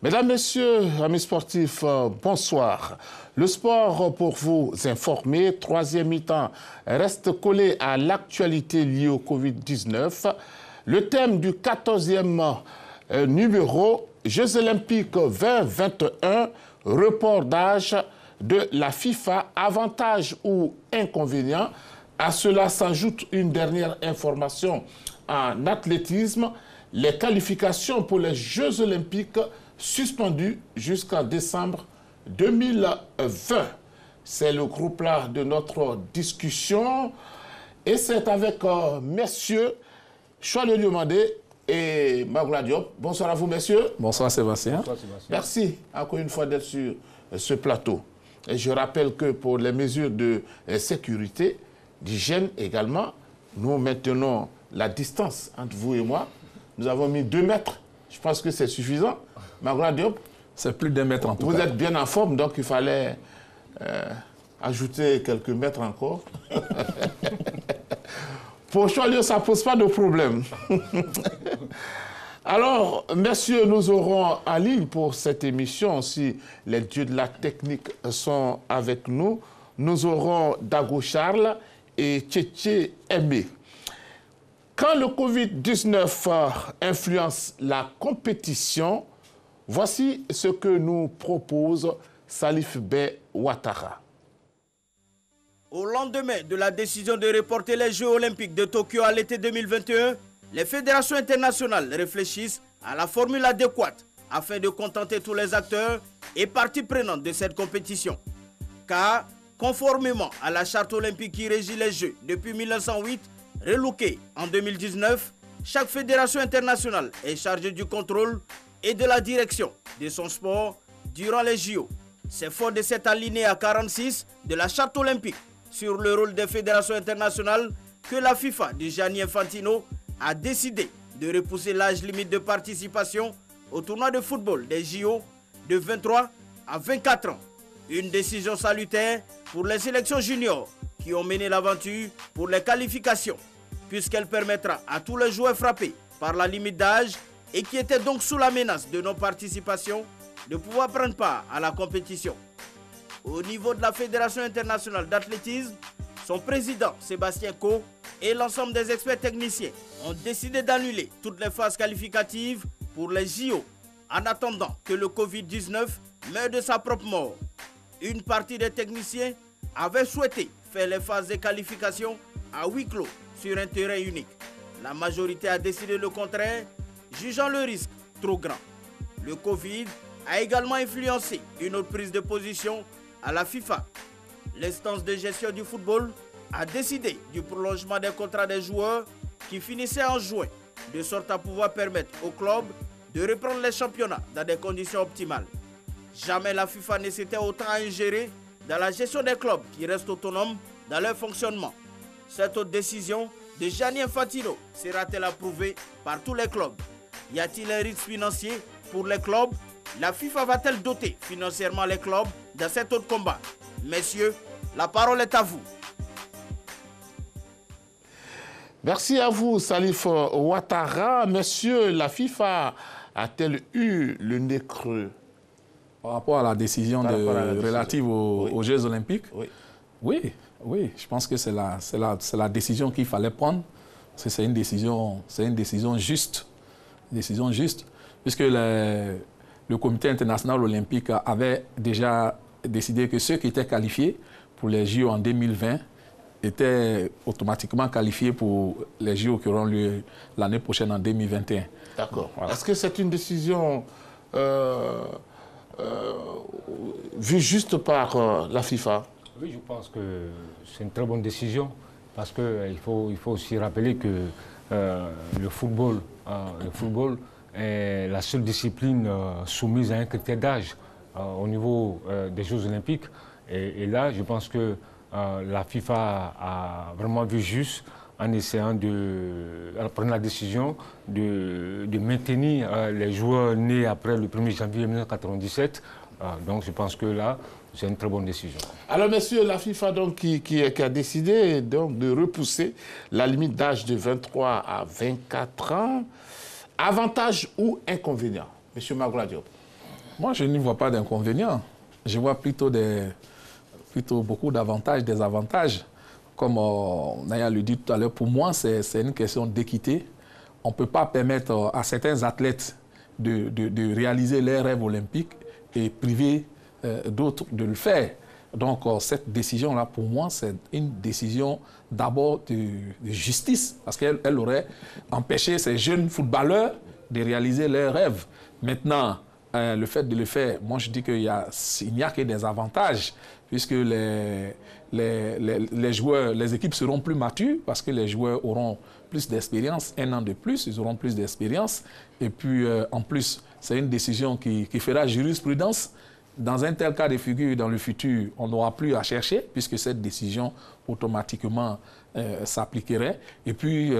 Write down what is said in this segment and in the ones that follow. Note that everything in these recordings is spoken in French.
Mesdames, Messieurs, amis sportifs, bonsoir. Le sport pour vous informer, troisième mi-temps, reste collé à l'actualité liée au Covid-19. Le thème du 14e numéro, Jeux Olympiques 2021, report d'âge de la FIFA, avantage ou inconvénient. À cela s'ajoute une dernière information en athlétisme, les qualifications pour les Jeux Olympiques suspendues jusqu'en décembre 2020. C'est le groupe-là de notre discussion et c'est avec messieurs Choalé Diomandé et Magoula Diop. Bonsoir à vous, messieurs. Bonsoir, Sébastien. Bonsoir, Sébastien. Merci encore une fois d'être sur ce plateau. Et je rappelle que pour les mesures de sécurité, d'hygiène également, nous maintenons la distance entre vous et moi. Nous avons mis 2 mètres. Je pense que c'est suffisant. Magoula Diop, c'est plus d'1 mètre en tout cas. Vous êtes bien en forme, donc il fallait ajouter quelques mètres encore. Pour Choalio, ça ne pose pas de problème. Alors, messieurs, nous aurons en ligne pour cette émission, si les dieux de la technique sont avec nous, nous aurons Dago Charles et Tchétché Aimé. Quand le Covid-19 influence la compétition, voici ce que nous propose Salif Bey Ouattara. Au lendemain de la décision de reporter les Jeux Olympiques de Tokyo à l'été 2021, les fédérations internationales réfléchissent à la formule adéquate afin de contenter tous les acteurs et parties prenantes de cette compétition. Car, conformément à la charte olympique qui régit les Jeux depuis 1908, relookée en 2019, chaque fédération internationale est chargée du contrôle et de la direction de son sport durant les JO. C'est fort de cet alinéa 46 de la charte olympique sur le rôle des fédérations internationales que la FIFA de Gianni Infantino a décidé de repousser l'âge limite de participation au tournoi de football des JO de 23 à 24 ans. Une décision salutaire pour les sélections juniors qui ont mené l'aventure pour les qualifications, puisqu'elle permettra à tous les joueurs frappés par la limite d'âge et qui étaient donc sous la menace de non-participation de pouvoir prendre part à la compétition. Au niveau de la Fédération internationale d'athlétisme, son président Sébastien Coe et l'ensemble des experts techniciens ont décidé d'annuler toutes les phases qualificatives pour les JO en attendant que le Covid-19 meure de sa propre mort. Une partie des techniciens avait souhaité faire les phases de qualification à huis clos sur un terrain unique. La majorité a décidé le contraire, jugeant le risque trop grand. Le Covid a également influencé une autre prise de position à la FIFA. L'instance de gestion du football a décidé du prolongement des contrats des joueurs qui finissaient en juin, de sorte à pouvoir permettre aux clubs de reprendre les championnats dans des conditions optimales. Jamais la FIFA ne s'était autant ingérée dans la gestion des clubs qui restent autonomes dans leur fonctionnement. Cette autre décision de Gianni Infantino sera-t-elle approuvée par tous les clubs? Y a-t-il un risque financier pour les clubs? La FIFA va-t-elle doter financièrement les clubs dans cet autre combat? Messieurs, la parole est à vous. Merci à vous, Salif Ouattara. Messieurs, la FIFA a-t-elle eu le nez creux? Par rapport à la décision relative aux Jeux Olympiques, oui, je pense que c'est la décision qu'il fallait prendre. Parce que c'est une décision juste. Puisque le Comité international olympique avait déjà décidé que ceux qui étaient qualifiés pour les JO en 2020 étaient automatiquement qualifiés pour les JO qui auront lieu l'année prochaine en 2021. D'accord. Voilà. Est-ce que c'est une décision vue juste par la FIFA? Oui, je pense que c'est une très bonne décision parce qu'il faut aussi rappeler que le football est la seule discipline soumise à un critère d'âge au niveau des Jeux Olympiques. Et là, je pense que la FIFA a vraiment vu juste en essayant de prendre la décision de maintenir les joueurs nés après le 1er janvier 1997. Donc je pense que là, c'est une très bonne décision. Alors, messieurs, la FIFA donc, qui a décidé donc, de repousser la limite d'âge de 23 à 24 ans, avantage ou inconvénient? Monsieur Magoula Diop. Moi, je n'y vois pas d'inconvénients. Je vois plutôt beaucoup d'avantages, des avantages. Comme Naya le dit tout à l'heure, pour moi, c'est une question d'équité. On ne peut pas permettre à certains athlètes de réaliser leurs rêves olympiques et priver d'autres de le faire. Donc, cette décision-là, pour moi, c'est une décision d'abord de justice, parce qu'elle aurait empêché ces jeunes footballeurs de réaliser leurs rêves. Maintenant, le fait de le faire, moi, je dis qu'il n'y a que des avantages, puisque les joueurs, les équipes seront plus matures, parce que les joueurs auront plus d'expérience, 1 an de plus, ils auront plus d'expérience. Et puis, en plus, c'est une décision qui fera jurisprudence. Dans un tel cas de figure, dans le futur, on n'aura plus à chercher, puisque cette décision automatiquement s'appliquerait. Et puis,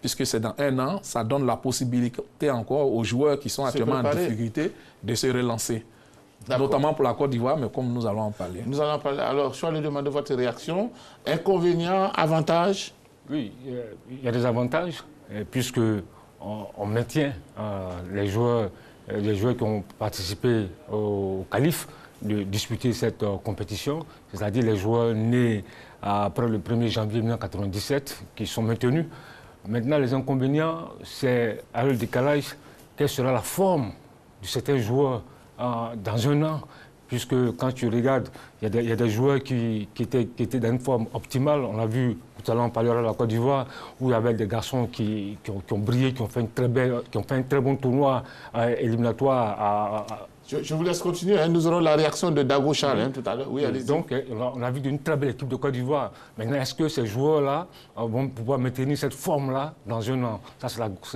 puisque c'est dans 1 an, ça donne la possibilité encore aux joueurs qui sont actuellement en difficulté de se relancer. Notamment pour la Côte d'Ivoire, mais comme nous allons en parler. Nous allons en parler. Alors, je vais lui demander votre réaction. Inconvénients, avantages? Oui, il y a des avantages, puisque on maintient les joueurs qui ont participé au qualif de disputer cette compétition, c'est-à-dire les joueurs nés après le 1er janvier 1997 qui sont maintenus. Maintenant, les inconvénients, c'est à le décalage, quelle sera la forme de certains joueurs dans 1 an, puisque quand tu regardes, il y a des joueurs qui étaient dans une forme optimale. On l'a vu, tout à l'heure on parlera de la Côte d'Ivoire, où il y avait des garçons qui ont brillé, qui ont fait un très bon tournoi éliminatoire. Je vous laisse continuer, hein. Nous aurons la réaction de Dago Charles tout à l'heure. Oui, allez-y. Donc, on a vu une très belle équipe de Côte d'Ivoire. Maintenant, est-ce que ces joueurs-là vont pouvoir maintenir cette forme-là dans 1 an? Ça,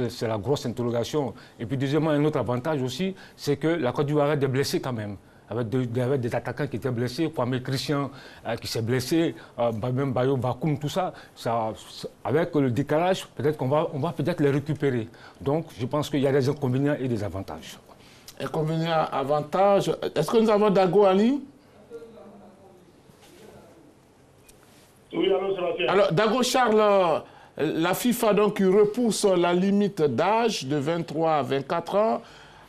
c'est la grosse interrogation. Et puis, deuxièmement, un autre avantage aussi, c'est que la Côte d'Ivoire a des blessés quand même. Avec des attaquants qui étaient blessés, Kwame Christian qui s'est blessé, même Bayo Bakoum, tout ça, avec le décalage, peut-être qu'on va peut-être les récupérer. Donc, je pense qu'il y a des inconvénients et des avantages. Inconvénients, avantages. Est-ce que nous avons Dago Ali? Oui, alors Sébastien. Alors, Dago Charles, la FIFA donc repousse la limite d'âge de 23 à 24 ans.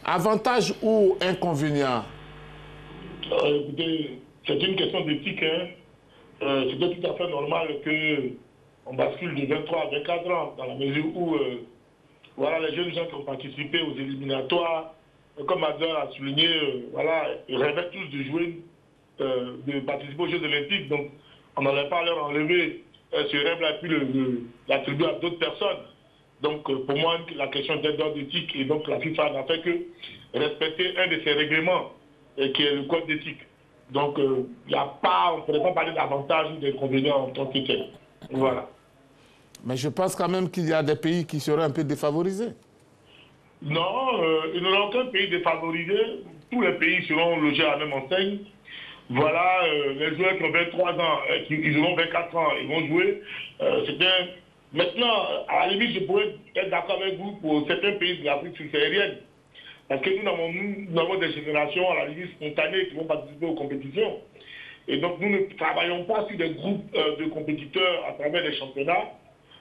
Avantage ou inconvénient? Écoutez, c'est une question d'éthique. C'était tout à fait normal qu'on bascule de 23 à 24 ans, dans la mesure où voilà, les jeunes gens qui ont participé aux éliminatoires, comme Adler a souligné, voilà, ils rêvaient tous de jouer, de participer aux Jeux Olympiques. Donc, on n'allait pas leur enlever ce rêve-là et puis l'attribuer à d'autres personnes. Donc, pour moi, la question était d'ordre éthique et donc la FIFA n'a fait que respecter un de ses règlements, qui est le code d'éthique. Donc, il n'y a pas, on ne pourrait pas parler d'avantages ou d'inconvénients en tant que tel. Voilà. Mais je pense quand même qu'il y a des pays qui seraient un peu défavorisés. Non, il n'y aura aucun pays défavorisé. Tous les pays seront logés à la même enseigne. Voilà, les joueurs qui ont 23 ans, ils auront 24 ans, ils vont jouer. Maintenant, à la limite, je pourrais être d'accord avec vous pour certains pays de l'Afrique subsaharienne. Parce que nous avons des générations à la limite spontanées qui vont participer aux compétitions. Et donc nous ne travaillons pas sur des groupes de compétiteurs à travers les championnats.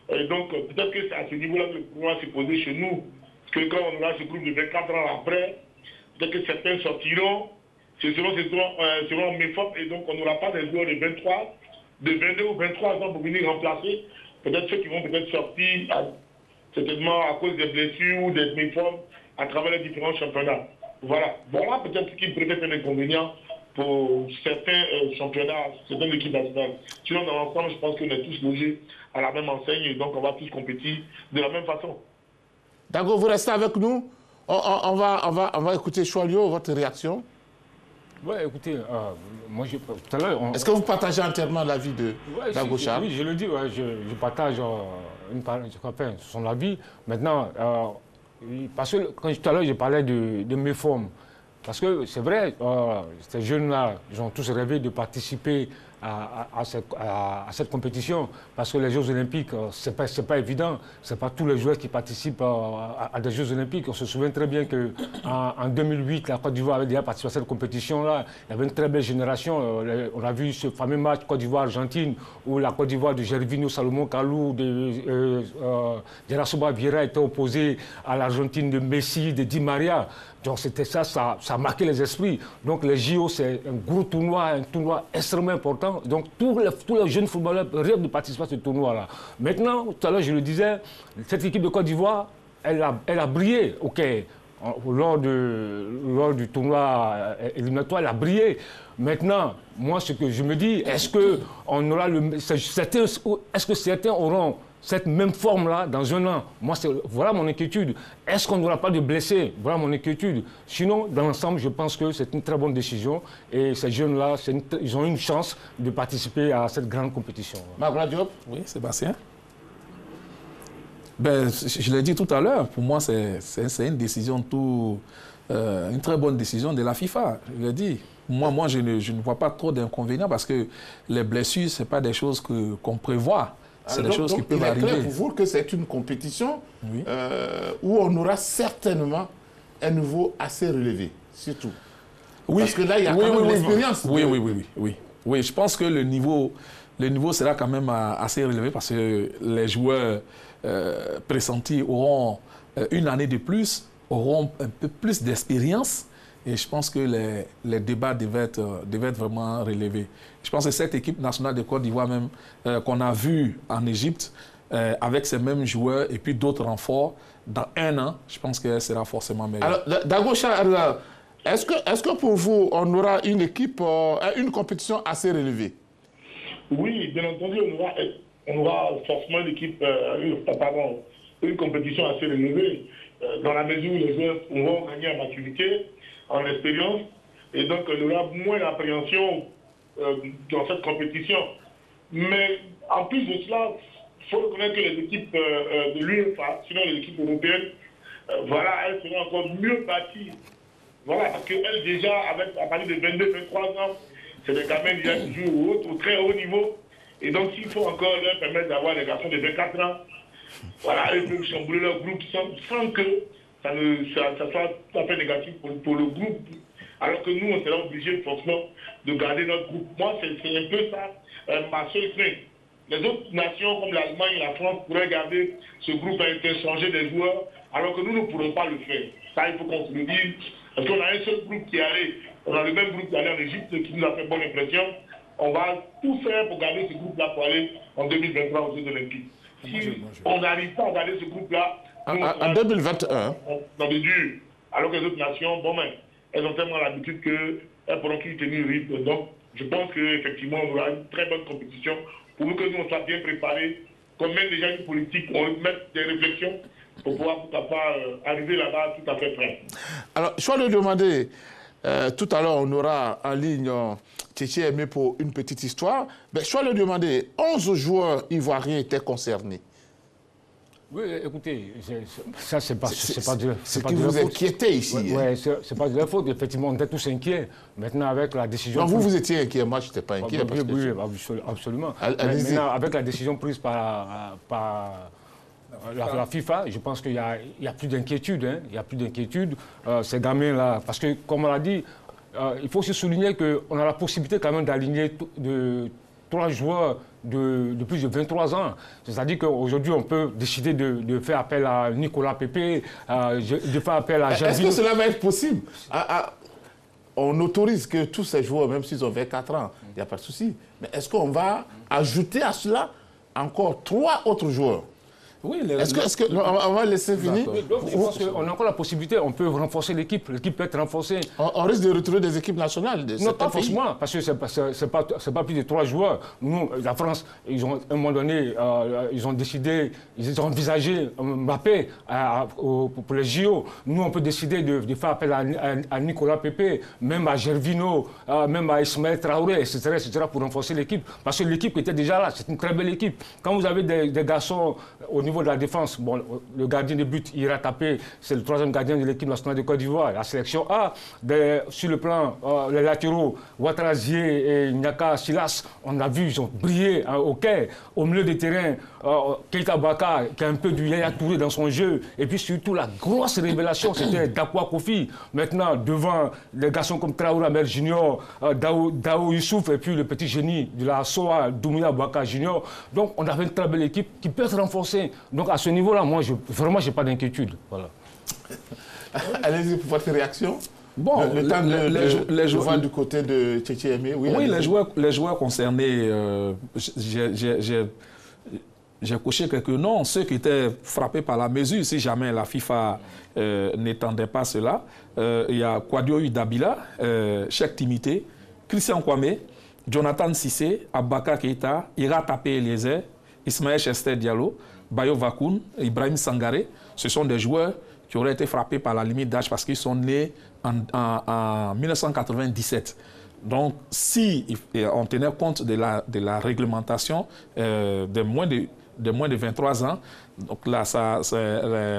Et donc peut-être que c'est à ce niveau-là que le problème va se poser chez nous. Parce que quand on aura ce groupe de 24 ans après, peut-être que certains sortiront, seront méformes et donc on n'aura pas des joueurs de 23, de 22 ou 23 ans pour venir remplacer. Peut-être ceux qui vont peut-être sortir certainement à cause des blessures ou des méformes à travers les différents championnats. Voilà. Voilà peut-être ce qui peut être un inconvénient pour certains championnats, certaines équipes nationales. Sinon, dans l'ensemble, je pense qu'on est tous logés à la même enseigne et donc on va tous compétir de la même façon. Dago, vous restez avec nous. On va écouter Choualio, votre réaction. Oui, écoutez, moi, tout à l'heure... Est-ce que vous partagez entièrement l'avis de Dago Charles? Oui, je le dis, je partage son avis. Maintenant, parce que quand tout à l'heure, je parlais de mes formes. Parce que c'est vrai, ces jeunes-là, ils ont tous rêvé de participer à cette compétition. Parce que les Jeux Olympiques, ce n'est pas évident. Ce n'est pas tous les joueurs qui participent à des Jeux Olympiques. On se souvient très bien qu'en 2008, la Côte d'Ivoire avait déjà participé à cette compétition-là. Il y avait une très belle génération. On a vu ce fameux match Côte d'Ivoire-Argentine où la Côte d'Ivoire de Gervinho, Salomon Kalou, de Derasoba Vieira était opposée à l'Argentine de Messi, de Di Maria. Donc c'était ça a marqué les esprits. Donc les JO, c'est un gros tournoi, un tournoi extrêmement important. Donc tous les jeunes footballeurs rêvent de participer à ce tournoi-là. Maintenant, tout à l'heure, je le disais, cette équipe de Côte d'Ivoire, elle a brillé, ok. Lors du tournoi éliminatoire, elle a brillé. Maintenant, moi, ce que je me dis, est-ce que certains auront cette même forme-là dans un an? Moi, voilà mon inquiétude. Est-ce qu'on n'aura pas de blessés? Voilà mon inquiétude. Sinon, dans l'ensemble, je pense que c'est une très bonne décision. Et ces jeunes-là, ils ont une chance de participer à cette grande compétition. Magra Diop? Oui, Sébastien. Ben, je l'ai dit tout à l'heure, pour moi, c'est une décision une très bonne décision de la FIFA. Je l'ai dit. Moi je ne vois pas trop d'inconvénients parce que les blessures, ce n'est pas des choses qu'on prévoit. C'est des choses qui peuvent arriver. Il est clair pour vous que c'est une compétition où on aura certainement un niveau assez relevé, surtout. Oui. Parce que là, il y a quand même l'expérience. Oui, je pense que le niveau sera quand même assez relevé parce que les joueurs pressentis auront une année de plus, auront un peu plus d'expérience. Et je pense que les débats devaient être vraiment relevés. Je pense que cette équipe nationale de Côte d'Ivoire même qu'on a vue en Égypte, avec ces mêmes joueurs et puis d'autres renforts, dans un an, je pense qu'elle sera forcément meilleure. Alors, Dagocha, est-ce que pour vous, on aura une équipe, une compétition assez relevée? Oui, bien entendu, on aura forcément une compétition assez relevée, dans la mesure où les joueurs vont gagner en maturité, en expérience, et donc il y aura moins d'appréhension dans cette compétition. Mais en plus de cela, il faut reconnaître que les équipes de l'UEFA, sinon les équipes européennes, elles seront encore mieux bâties. Voilà, parce qu'elles déjà, à partir de 22-23 ans, c'est des gamins déjà qui jouent au très haut niveau. Et donc s'il faut encore leur permettre d'avoir des garçons de 24 ans, voilà, ils peuvent chambouler leur groupe sans que ça soit tout à fait négatif pour le groupe. Alors que nous, on sera obligés forcément de garder notre groupe. Moi, c'est un peu ça, ma seule crainte. Les autres nations comme l'Allemagne et la France pourraient garder ce groupe à interchanger des joueurs, alors que nous ne pourrons pas le faire. Ça, il faut qu'on se le dise. Parce qu'on a un seul groupe qui est allé, on a le même groupe qui est allé en Égypte, qui nous a fait bonne impression. On va tout faire pour garder ce groupe-là pour aller en 2023 aux Jeux Olympiques. Si on n'arrive pas à garder ce groupe-là, en 2021, dans le dur, alors que les autres nations, elles ont tellement l'habitude qu'elles pourront qu'ils tenir le rythme. Donc, je pense qu'effectivement, on aura une très bonne compétition pour que nous, on soit bien préparés, qu'on mette déjà une politique, qu'on mette des réflexions pour pouvoir arriver là-bas tout à fait prêt. Alors, je vais le demander, tout à l'heure, on aura en ligne Tchétché Aimé pour une petite histoire. Mais je vais le demander, 11 joueurs ivoiriens étaient concernés. Oui, écoutez, ça, c'est pas de la faute. Ce qui vous inquiétait ici. Oui, c'est pas de la faute. Effectivement, on était tous inquiets. Maintenant, avec la décision... Non, vous étiez inquiet. Moi, je n'étais pas inquiet. Oui, absolument. Maintenant, avec la décision prise par la FIFA, je pense qu'il n'y a plus d'inquiétude. Hein. Il n'y a plus d'inquiétude. Ces gamins-là, parce que, comme on l'a dit, il faut aussi souligner qu'on a la possibilité quand même d'aligner 3 joueurs de plus de 23 ans. C'est-à-dire qu'aujourd'hui, on peut décider de faire appel à Nicolas Pepe, de faire appel à Gervinho. Est-ce que cela va être possible? On autorise que tous ces joueurs, même s'ils ont 24 ans, il n'y a pas de souci. Mais est-ce qu'on va ajouter à cela encore 3 autres joueurs? Oui, on va laisser finir. Donc, je pense qu'on a encore la possibilité, on peut renforcer l'équipe. L'équipe peut être renforcée. On risque de retrouver des équipes nationales de non, pas forcément, parce que c'est pas plus de 3 joueurs. Nous, la France, à un moment donné, ils ont décidé, ils ont envisagé Mbappé pour les JO. Nous, on peut décider de faire appel à Nicolas Pepe, même à Gervinho, même à Ismaël Traoré, etc., pour renforcer l'équipe. Parce que l'équipe était déjà là, c'est une très belle équipe. Quand vous avez des garçons au niveau niveau de la défense, bon, le gardien de but ira taper, c'est le 3e gardien de l'équipe nationale de Côte d'Ivoire, la sélection A. Sur le plan, les latéraux, Ouattara-Zié et Nyaka Silas, on a vu, ils ont brillé au Caire. Au milieu des terrains, Keita Baka, qui a un peu du Yaya Touré dans son jeu. Et puis surtout, la grosse révélation, c'était Dakwa Kofi. Maintenant, devant les garçons comme Traoré Amer Junior, Dao Youssouf et puis le petit génie de la SOA, Doumbouya Baka Junior. Donc, on avait une très belle équipe qui peut être renforcée. Donc, à ce niveau-là, moi, vraiment, je n'ai pas d'inquiétude. Voilà. Allez-y pour votre réaction. Bon, les joueurs du côté de Tchétché Aimé. Oui, les joueurs concernés, j'ai coché quelques noms, ceux qui étaient frappés par la mesure, si jamais la FIFA n'étendait pas cela. Il y a Kwadio Udabila, Cheikh Timité, Christian Kwame, Jonathan Sissé, Abaka Keita, Ira Tapé Eliezer, Ismaël Chester Diallo, Bayo Vakoun, Ibrahim Sangaré. Ce sont des joueurs qui auraient été frappés par la limite d'âge parce qu'ils sont nés en 1997. Donc, si on tenait compte de la réglementation de moins de 23 ans, donc là,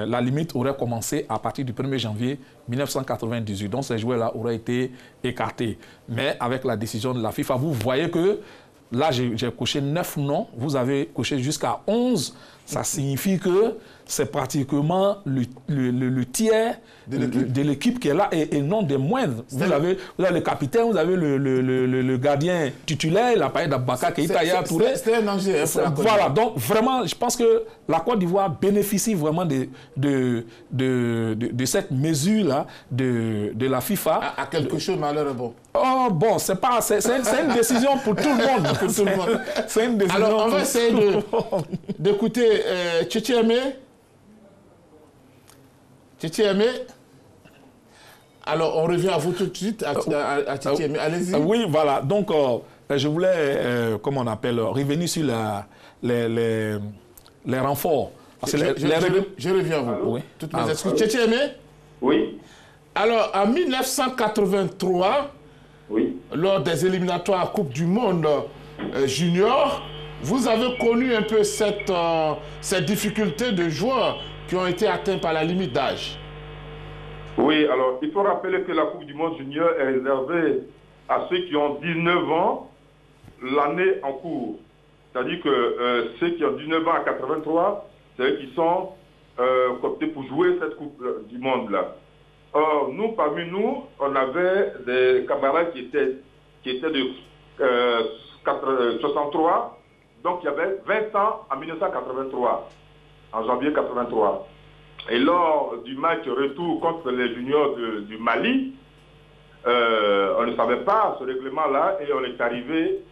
la limite aurait commencé à partir du 1er janvier 1998. Donc, ces joueurs-là auraient été écartés. Mais avec la décision de la FIFA, vous voyez que là, j'ai coché 9 noms, vous avez coché jusqu'à 11. Ça signifie que c'est pratiquement le tiers de l'équipe qui est là et non des moindres. Vous avez le capitaine, vous avez le gardien titulaire, il a parlé d'Abaka Keita Yaya Touré. C'est un enjeu. Voilà, donc vraiment, je pense que la Côte d'Ivoire bénéficie vraiment de cette mesure-là de la FIFA. À quelque chose malheureux, bon. Oh bon, c'est une décision pour tout le monde. Pour tout le monde. C'est une décision. Alors, on va essayer d'écouter Tchétché Aimé. Tchétché Aimé. Alors, on revient à vous tout de suite, à Tchétché Aimé. Allez-y. Oui, voilà. Donc, je voulais, comment on appelle, revenir sur les renforts. Je reviens à vous. Oui. Toutes mes excuses. Tchétché Aimé. Oui. Alors, en 1983, oui, lors des éliminatoires Coupe du Monde junior, vous avez connu un peu cette difficulté de joueurs qui ont été atteints par la limite d'âge. Oui, alors il faut rappeler que la Coupe du Monde junior est réservée à ceux qui ont 19 ans l'année en cours. C'est-à-dire que ceux qui ont 19 ans à 83, c'est eux qui sont cooptés pour jouer cette Coupe du Monde-là. Or, nous, parmi nous, on avait des camarades qui étaient de 63, donc il y avait 20 ans en 1983, en janvier 83. Et lors du match retour contre les juniors du Mali, on ne savait pas ce règlement-là et on est arrivé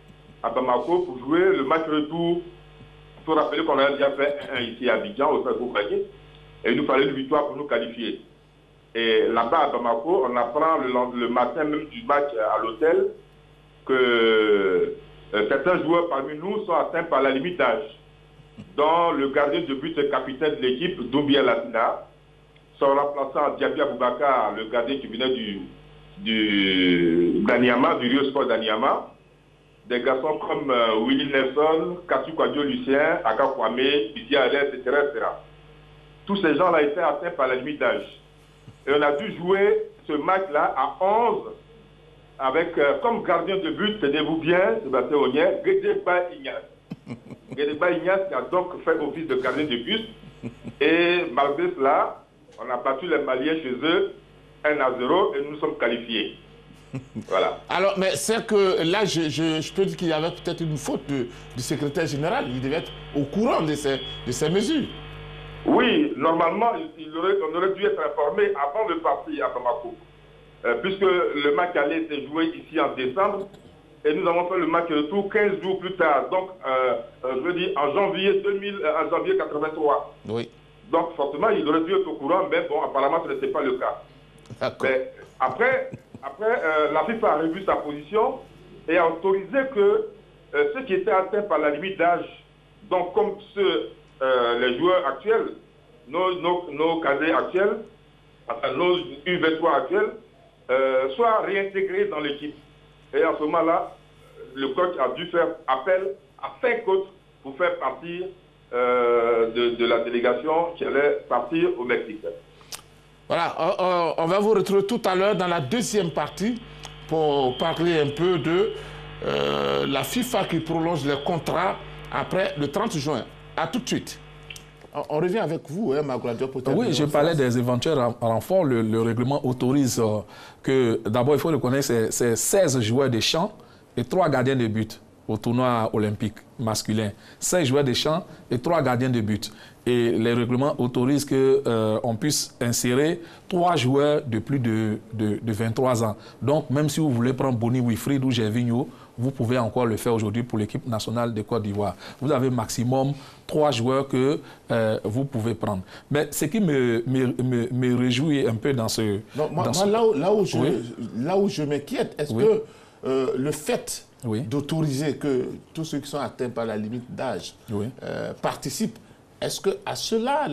à Bamako pour jouer le match retour. Il faut rappeler qu'on a déjà fait un ici à Abidjan, au Stade Boubaké, et il nous fallait une victoire pour nous qualifier. Et là-bas à Bamako, on apprend le matin même du match à l'hôtel que certains joueurs parmi nous sont atteints par la limite d'âge, dont le gardien de but et capitaine de l'équipe, Doumbouya Latina, son remplaçant Diaby Aboubakar, le gardien qui venait d'Aniama, du Rio Sport d'Aniama, des garçons comme Willy Nelson, Kassu Kwadio Lucien, Aka Kwame, Bidia Alès, etc., etc. Tous ces gens-là étaient atteints par la limite d'âge. Et on a dû jouer ce match-là à 11 avec comme gardien de but, tenez-vous bien, Sébastien Ognier, Guédéba Ignace. Guédéba Ignace qui a donc fait office de gardien de but. Et malgré cela, on a battu les Maliens chez eux 1-0 et nous sommes qualifiés. Voilà. Alors, mais c'est que là, je peux dire qu'il y avait peut-être une faute du secrétaire général. Il devait être au courant de ces mesures. Oui, normalement, on aurait dû être informé avant le parti à Bamako. Puisque le match allait être joué ici en décembre, et nous avons fait le match retour 15 jours plus tard, donc je veux dire en janvier 83. Oui. Donc forcément, il aurait dû être au courant, mais bon, apparemment, ce n'était pas le cas. Mais après, la FIFA a revu sa position et a autorisé que ceux qui étaient atteints par la limite d'âge, donc comme les joueurs actuels, nos cadets actuels, enfin nos U23 actuels, soient réintégrés dans l'équipe. Et en ce moment-là, le coach a dû faire appel à 5 autres pour faire partir de la délégation qui allait partir au Mexique. Voilà, on va vous retrouver tout à l'heure dans la deuxième partie pour parler un peu de la FIFA qui prolonge les contrats après le 30 juin. À tout de suite. On revient avec vous, hein, Magloire Diop. Oui, je parlais des éventuels renforts. Le règlement autorise que, d'abord, il faut reconnaître, c'est 16 joueurs de champ et 3 gardiens de but au tournoi olympique masculin. 16 joueurs de champ et 3 gardiens de but. Et les règlements autorisent qu'on puisse insérer 3 joueurs de plus de 23 ans. Donc, même si vous voulez prendre Boni Wilfried ou Gervinho, vous pouvez encore le faire aujourd'hui pour l'équipe nationale de Côte d'Ivoire. Vous avez maximum 3 joueurs que vous pouvez prendre. Mais ce qui me réjouit un peu dans ce... Non, moi, là où je m'inquiète, est-ce que le fait d'autoriser que tous ceux qui sont atteints par la limite d'âge participent, est-ce qu'à cela,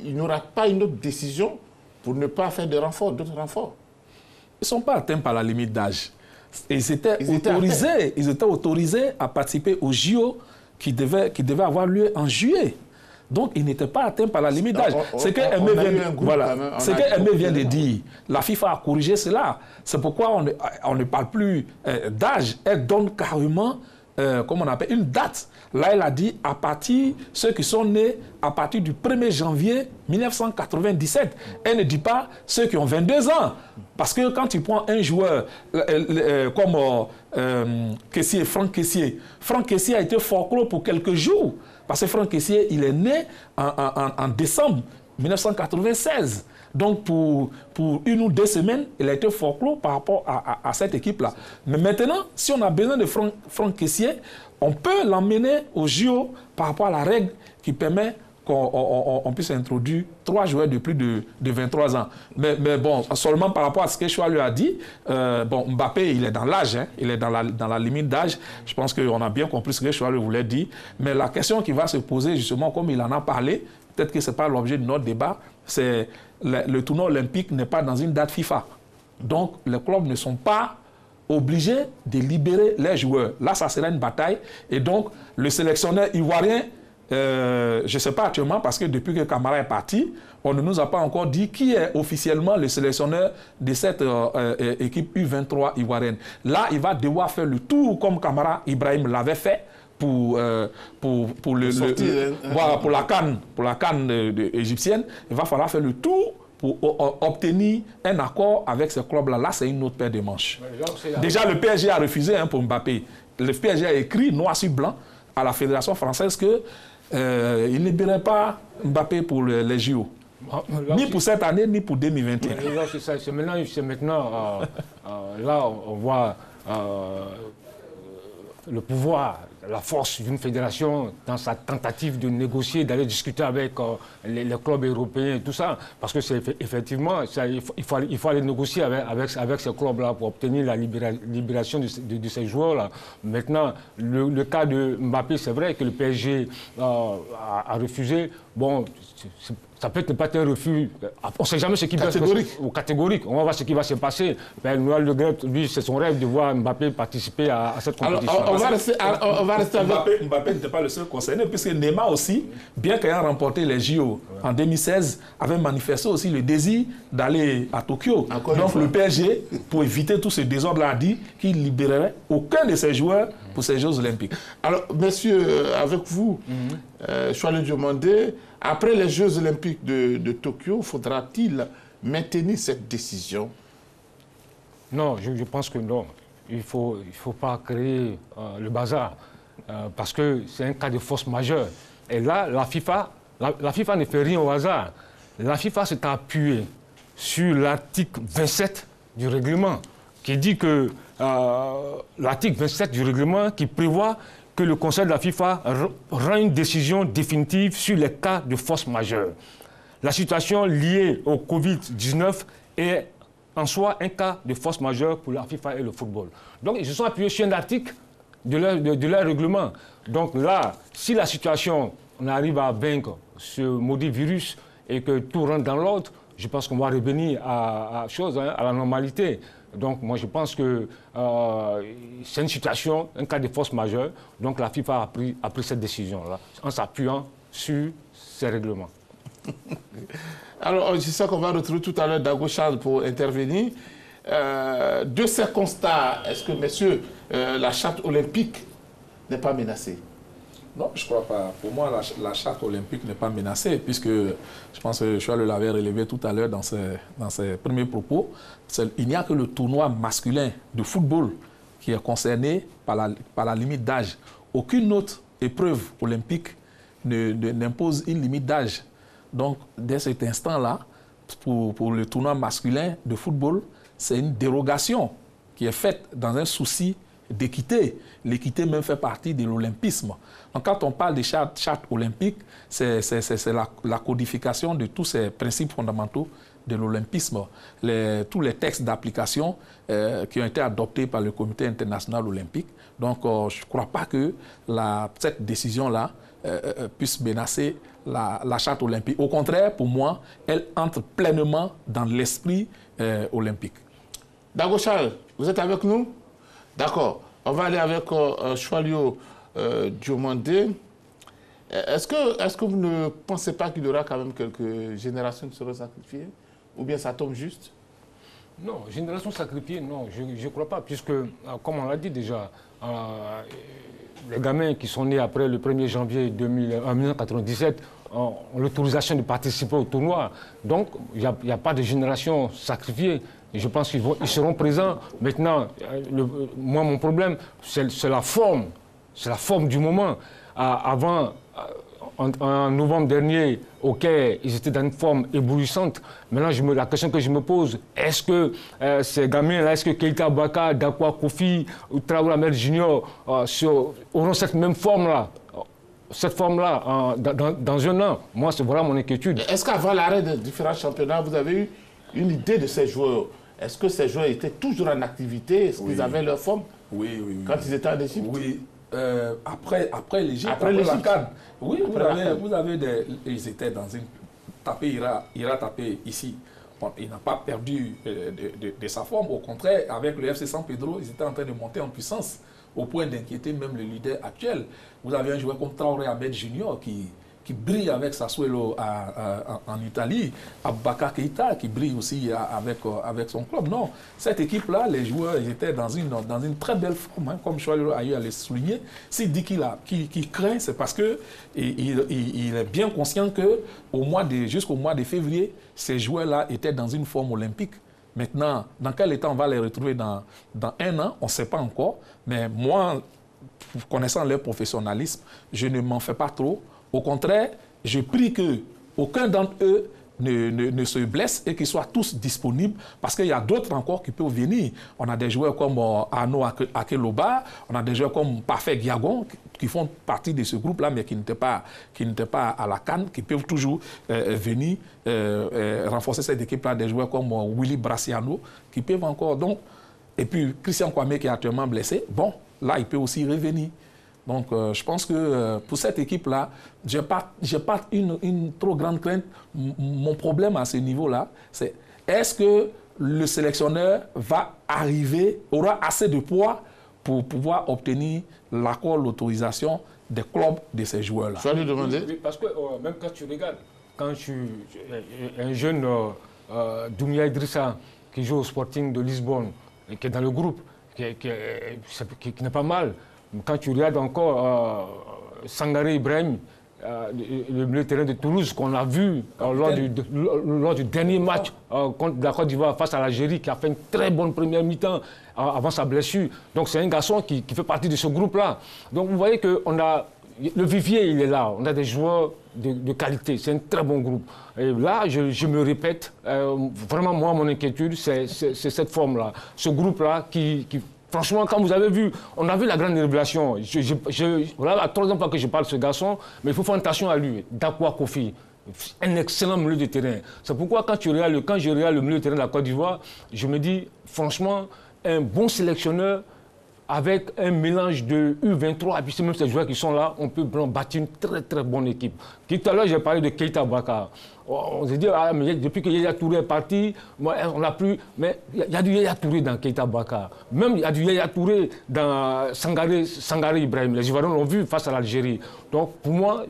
il n'y aura pas une autre décision pour ne pas faire d'autres renforts? Ils ne sont pas atteints par la limite d'âge. Ils étaient autorisés à participer au JO qui devait avoir lieu en juillet. Donc, ils n'étaient pas atteints par la limite d'âge. C'est que Aimé vient de dire. La FIFA a corrigé cela. C'est pourquoi on ne parle plus d'âge. Elle donne carrément, comme on appelle, une date. Là, elle a dit, ceux qui sont nés à partir du 1er janvier 1997. Elle ne dit pas ceux qui ont 22 ans. Parce que quand tu prends un joueur comme Franck Kessié a été forclos pour quelques jours. Parce que Franck Kessié, il est né en décembre 1996. Donc, pour 1 ou 2 semaines, il a été forclos par rapport à cette équipe-là. Mais maintenant, si on a besoin de Franck Kessié, on peut l'emmener au JO par rapport à la règle qui permet qu'on puisse introduire 3 joueurs de plus de 23 ans. Mais bon, seulement par rapport à ce que Choua lui a dit, Mbappé, il est dans l'âge, hein, il est dans la limite d'âge. Je pense qu'on a bien compris ce que Choua lui voulait dire. Mais la question qui va se poser, justement, comme il en a parlé, peut-être que ce n'est pas l'objet de notre débat, c'est le tournoi olympique n'est pas dans une date FIFA. Donc, les clubs ne sont pas obligés de libérer les joueurs. Là, ça sera une bataille. Et donc, le sélectionneur ivoirien, je ne sais pas actuellement, parce que depuis que Camara est parti, on ne nous a pas encore dit qui est officiellement le sélectionneur de cette équipe U23 ivoirienne. Là, il va devoir faire le tour comme Camara Ibrahim l'avait fait pour la CAN égyptienne. Il va falloir faire le tour pour obtenir un accord avec ce club-là. Là, c'est une autre paire de manches. Déjà, le PSG a refusé pour Mbappé. Le PSG a écrit noir sur blanc à la Fédération française qu'il ne libérait pas Mbappé pour les JO. Ni pour cette année, ni pour 2021. C'est maintenant là, on voit le pouvoir, la force d'une fédération dans sa tentative de négocier, d'aller discuter avec les clubs européens et tout ça. Parce que c'est effectivement, il faut aller négocier avec ces clubs-là pour obtenir la libération de ces joueurs-là. Maintenant, le cas de Mbappé, c'est vrai que le PSG a refusé. Bon, ça peut ne pas être un refus. On ne sait jamais ce qui va se passer. Catégorique. On va voir ce qui va se passer. Mais Noël Le Gret, lui, c'est son rêve de voir Mbappé participer à cette compétition. Alors, on va rester avec... Mbappé n'était pas le seul concerné, puisque Neymar aussi, bien qu'ayant remporté les JO en 2016, avait manifesté aussi le désir d'aller à Tokyo. Donc le PSG, pour éviter tout ce désordre-là, a dit qu'il ne libérerait aucun de ses joueurs pour ces Jeux olympiques. Alors, messieurs, avec vous, je vais lui demander, après les Jeux olympiques de Tokyo, faudra-t-il maintenir cette décision? Non, je pense que non. Il ne faut pas créer le bazar, parce que c'est un cas de force majeure. Et là, la FIFA ne fait rien au hasard. La FIFA s'est appuyée sur l'article 27 du règlement, qui dit que l'article 27 du règlement qui prévoit que le Conseil de la FIFA rend une décision définitive sur les cas de force majeure. La situation liée au Covid-19 est en soi un cas de force majeure pour la FIFA et le football. Donc, ils se sont appuyés sur un article de leur règlement. Donc là, si la situation, on arrive à vaincre ce maudit virus et que tout rentre dans l'ordre, je pense qu'on va revenir à la normalité. Donc moi je pense que c'est une situation, un cas de force majeure. Donc la FIFA a pris cette décision-là en s'appuyant sur ces règlements. Alors je sais qu'on va retrouver tout à l'heure Dago Charles pour intervenir. De ces constats, est-ce que, messieurs, la charte olympique n'est pas menacée? Non, je ne crois pas. Pour moi, la charte olympique n'est pas menacée, puisque je pense que Charles l'avait relevé tout à l'heure dans ses premiers propos. Il n'y a que le tournoi masculin de football qui est concerné par la limite d'âge. Aucune autre épreuve olympique n'impose une limite d'âge. Donc, dès cet instant-là, pour le tournoi masculin de football, c'est une dérogation qui est faite dans un souci d'équité. L'équité même fait partie de l'olympisme. Donc quand on parle de charte olympique, c'est la codification de tous ces principes fondamentaux de l'olympisme. Tous les textes d'application qui ont été adoptés par le Comité international olympique. Donc je ne crois pas que cette décision-là puisse menacer la charte olympique. Au contraire, pour moi, elle entre pleinement dans l'esprit olympique. Dago Charles, vous êtes avec nous? D'accord. On va aller avec Choualio Diomandé. Est-ce que vous ne pensez pas qu'il y aura quand même quelques générations qui seront sacrifiées? Ou bien ça tombe juste? Non, génération sacrifiée, non, je ne crois pas, puisque, comme on l'a dit déjà, les gamins qui sont nés après le 1er janvier 1997 ont l'autorisation de participer au tournoi. Donc, il n'y a pas de génération sacrifiée. Et je pense qu'ils seront présents. Maintenant, moi, mon problème, c'est la forme. C'est la forme du moment. Avant, en novembre dernier, OK, ils étaient dans une forme éblouissante. Maintenant, la question que je me pose, est-ce que ces gamins-là, est-ce que Keita Abouaka, Dakwa Kofi ou Traoré Ahmed Junior auront cette même forme-là? Cette forme-là, dans un an? Moi, c'est voilà mon inquiétude. Est-ce qu'avant l'arrêt de différents championnats, vous avez eu une idée de ces joueurs? Est-ce que ces joueurs étaient toujours en activité? Est-ce qu'ils avaient leur forme? Oui. Quand ils étaient en Égypte? Oui. Après l'Égypte, après la CAN. Oui, vous avez ils étaient dans une... Ira taper ici. Bon, il n'a pas perdu de sa forme. Au contraire, avec le FC San Pedro, ils étaient en train de monter en puissance, au point d'inquiéter même le leader actuel. Vous avez un joueur comme Traoré Ahmed Junior qui brille avec Sassuolo en Italie, Aboubacar Keita qui brille aussi avec son club. Non, cette équipe-là, les joueurs ils étaient dans une très belle forme, hein, comme Choualio a eu à le souligner. S'il dit qu'il craint, c'est parce qu'il est bien conscient que jusqu'au mois de février, ces joueurs-là étaient dans une forme olympique. Maintenant, dans quel état on va les retrouver dans un an, on ne sait pas encore. Mais moi, connaissant leur professionnalisme, je ne m'en fais pas trop. Au contraire, je prie qu'aucun d'entre eux ne se blesse et qu'ils soient tous disponibles parce qu'il y a d'autres encore qui peuvent venir. On a des joueurs comme Arnaud Akeloba, on a des joueurs comme Parfait Guiagon qui font partie de ce groupe-là mais qui n'étaient pas à la CAN, qui peuvent toujours venir renforcer cette équipe-là, des joueurs comme Willy Brassiano qui peuvent encore. Donc, et puis Christian Kwame qui est actuellement blessé, bon, là il peut aussi revenir. Donc, je pense que pour cette équipe-là, je n'ai pas une trop grande crainte. Mon problème à ce niveau-là, c'est est-ce que le sélectionneur aura assez de poids pour pouvoir obtenir l'accord, l'autorisation des clubs de ces joueurs-là? Je vais lui demander. Parce que même quand tu regardes, un jeune Doumia Idrissa qui joue au Sporting de Lisbonne, qui est dans le groupe, qui n'est pas mal. Quand tu regardes encore Sangaré Ibrahim, le milieu de terrain de Toulouse, qu'on a vu lors du dernier match contre la Côte d'Ivoire face à l'Algérie, qui a fait une très bonne première mi-temps avant sa blessure. Donc c'est un garçon qui fait partie de ce groupe-là. Donc vous voyez que le vivier, il est là. On a des joueurs de qualité. C'est un très bon groupe. Et là, je me répète, vraiment, moi, mon inquiétude, c'est cette forme-là. Ce groupe-là franchement, quand vous avez vu, on a vu la grande révélation. Voilà la troisième fois que je parle de ce garçon, mais il faut faire attention à lui. Dakwa Kofi, un excellent milieu de terrain. C'est pourquoi quand je regarde le milieu de terrain de la Côte d'Ivoire, je me dis, franchement, un bon sélectionneur avec un mélange de U23 et puis c'est même ces joueurs qui sont là, on peut bâtir une très très bonne équipe. Tout à l'heure, j'ai parlé de Keita Baka. On s'est dit, ah, mais depuis que Yaya Touré est parti, on n'a plus... Mais il y a du Yaya Touré dans Keita Baka. Même il y a du Yaya Touré dans Sangaré Ibrahim. Les Ivoiriens l'ont vu face à l'Algérie. Donc pour moi,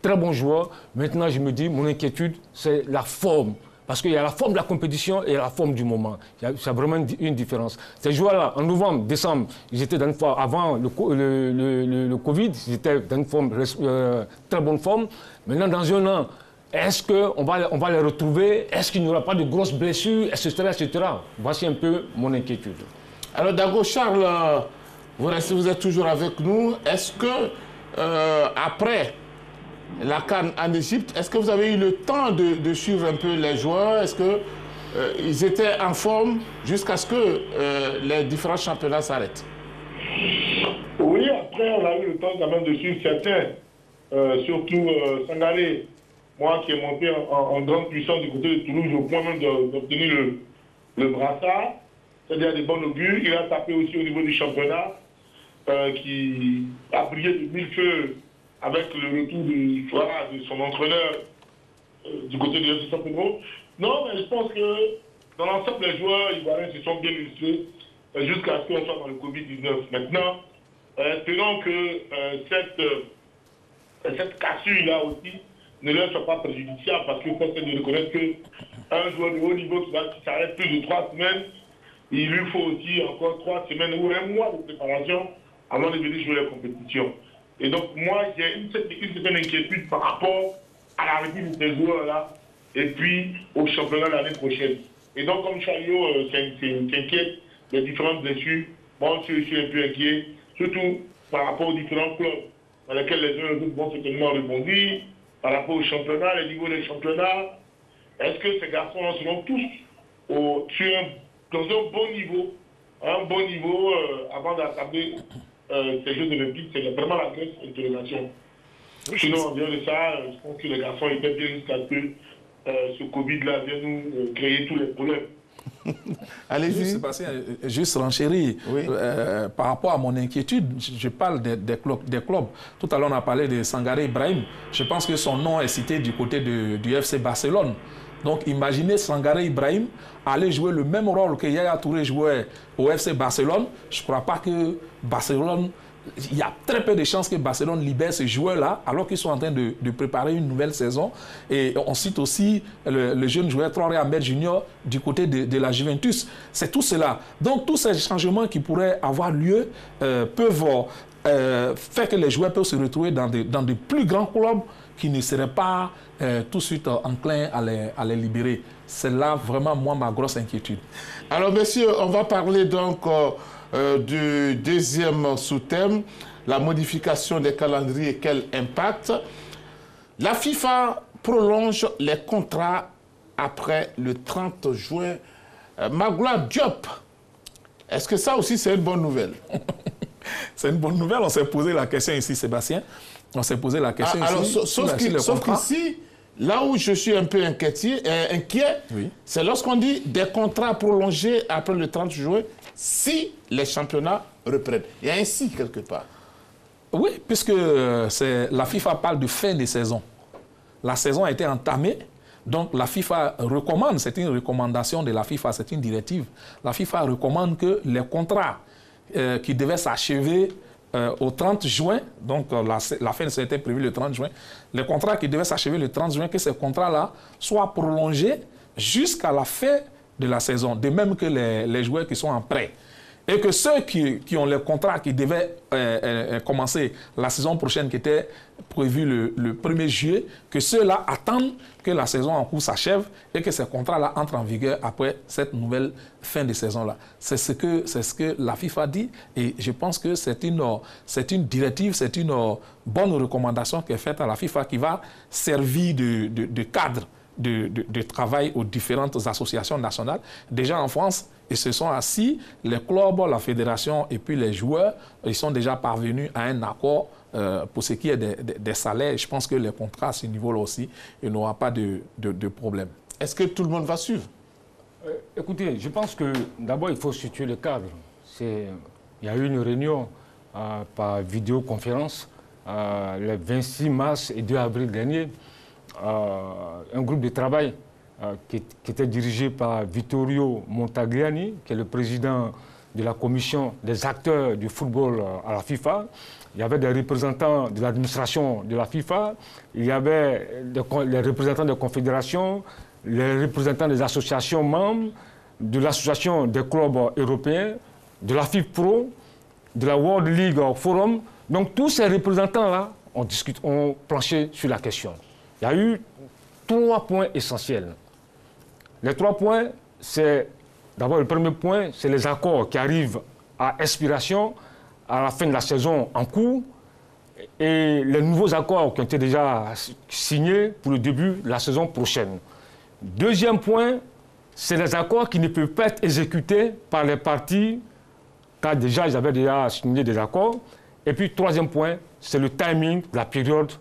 très bon joueur. Maintenant, je me dis, mon inquiétude, c'est la forme. Parce qu'il y a la forme de la compétition et la forme du moment. C'est vraiment une différence. Ces joueurs-là, en novembre, décembre, ils étaient dans une forme, avant le Covid, ils étaient dans une forme, très bonne forme. Maintenant, dans un an, est-ce qu'on va les retrouver? Est-ce qu'il n'y aura pas de grosses blessures, etc., etc. Voici un peu mon inquiétude. Alors, Dago Charles, vous êtes toujours avec nous. Est-ce que, après la CAN en Égypte, est-ce que vous avez eu le temps de suivre un peu les joueurs? Est-ce qu'ils étaient en forme jusqu'à ce que les différents championnats s'arrêtent? Oui, après, on a eu le temps quand même de suivre certains, surtout Sangaré, moi qui ai monté en grande puissance du côté de Toulouse, au point même d'obtenir le brassard, c'est-à-dire des bons augures. Il a tapé aussi au niveau du championnat, qui a brillé de mille feux avec le retour de son entraîneur du côté de FC Saint-Pedro. Non, mais je pense que dans l'ensemble, les joueurs ivoiriens se sont bien illustrés jusqu'à ce qu'on soit dans le Covid-19. Maintenant, espérons que cette cassure-là aussi ne leur soit pas préjudiciable, parce qu'il faut de reconnaître qu'un joueur de haut niveau qui s'arrête plus de 3 semaines, il lui faut aussi encore 3 semaines ou un mois de préparation avant de venir jouer la compétition. Et donc, moi, j'ai une certaine inquiétude par rapport à l'arrivée de ces joueurs-là et puis au championnat l'année prochaine. Et donc, comme Chariot s'inquiète des différentes blessures, moi aussi, je suis un peu inquiet, surtout par rapport aux différents clubs dans lesquels les uns et les autres vont certainement rebondir, par rapport au championnat, les niveaux des championnats. Est-ce que ces garçons-là seront tous dans un bon niveau avant d'atteindre ces Jeux olympiques? C'est vraiment la grosse interrogation. Sinon, en dehors de ça, je pense que les garçons étaient bien jusqu'à ce que ce Covid-là vienne nous créer tous les problèmes. Allez-y. Sébastien, juste renchérir. Oui. Par rapport à mon inquiétude, je parle des clubs. Tout à l'heure, on a parlé de Sangaré Ibrahim. Je pense que son nom est cité du côté du FC Barcelone. Donc, imaginez Sangaré Ibrahim aller jouer le même rôle que Yaya Touré jouait au FC Barcelone. Je ne crois pas que Barcelone... Il y a très peu de chances que Barcelone libère ces joueurs-là alors qu'ils sont en train de préparer une nouvelle saison. Et on cite aussi le jeune joueur Traoré Ahmed Junior du côté de la Juventus. C'est tout cela. Donc, tous ces changements qui pourraient avoir lieu peuvent faire que les joueurs peuvent se retrouver dans de plus grands clubs qui ne seraient pas tout de suite enclins à les libérer. C'est là vraiment, moi, ma grosse inquiétude. Alors, messieurs, on va parler donc du deuxième sous-thème, la modification des calendriers, quel impact. La FIFA prolonge les contrats après le 30 juin. Magloire Diop, est-ce que ça aussi, c'est une bonne nouvelle? C'est une bonne nouvelle. On s'est posé la question ici, Sébastien. On s'est posé la question ici. Sauf qu'ici, là où je suis un peu inquiet, oui, c'est lorsqu'on dit des contrats prolongés après le 30 juin, si les championnats reprennent. Il y a un si quelque part. Oui, puisque la FIFA parle de fin de saison. La saison a été entamée, donc la FIFA recommande, c'est une recommandation de la FIFA, c'est une directive. La FIFA recommande que les contrats qui devaient s'achever au 30 juin, donc la fin c'était prévu le 30 juin, les contrats qui devaient s'achever le 30 juin, que ces contrats-là soient prolongés jusqu'à la fin de la saison, de même que les joueurs qui sont en prêt. Et que ceux qui ont les contrats qui devaient commencer la saison prochaine, qui était prévue le 1er juillet, que ceux-là attendent que la saison en cours s'achève et que ces contrats-là entrent en vigueur après cette nouvelle fin de saison-là. C'est ce que la FIFA dit et je pense que c'est une directive, c'est une bonne recommandation qui est faite à la FIFA qui va servir de cadre de travail aux différentes associations nationales. Déjà en France, ils se sont assis, les clubs, la fédération et puis les joueurs, ils sont déjà parvenus à un accord pour ce qui est des salaires. Je pense que les contrats à ce niveau-là aussi, il n'y aura pas de problème. Est-ce que tout le monde va suivre? Écoutez, je pense que d'abord, il faut situer le cadre. il y a eu une réunion par vidéoconférence le 26 mars et 2 avril dernier. Un groupe de travail qui était dirigé par Vittorio Montagliani, qui est le président de la commission des acteurs du football à la FIFA. Il y avait des représentants de l'administration de la FIFA, il y avait les représentants des confédérations, les représentants des associations membres, de l'association des clubs européens, de la FIFPro, de la World League Forum. Donc tous ces représentants-là ont planché sur la question. Il y a eu 3 points essentiels. Les 3 points, c'est d'abord le premier point, c'est les accords qui arrivent à expiration à la fin de la saison en cours et les nouveaux accords qui ont été déjà signés pour le début de la saison prochaine. Deuxième point, c'est les accords qui ne peuvent pas être exécutés par les parties car déjà ils avaient déjà signé des accords. Et puis troisième point, c'est le timing de la période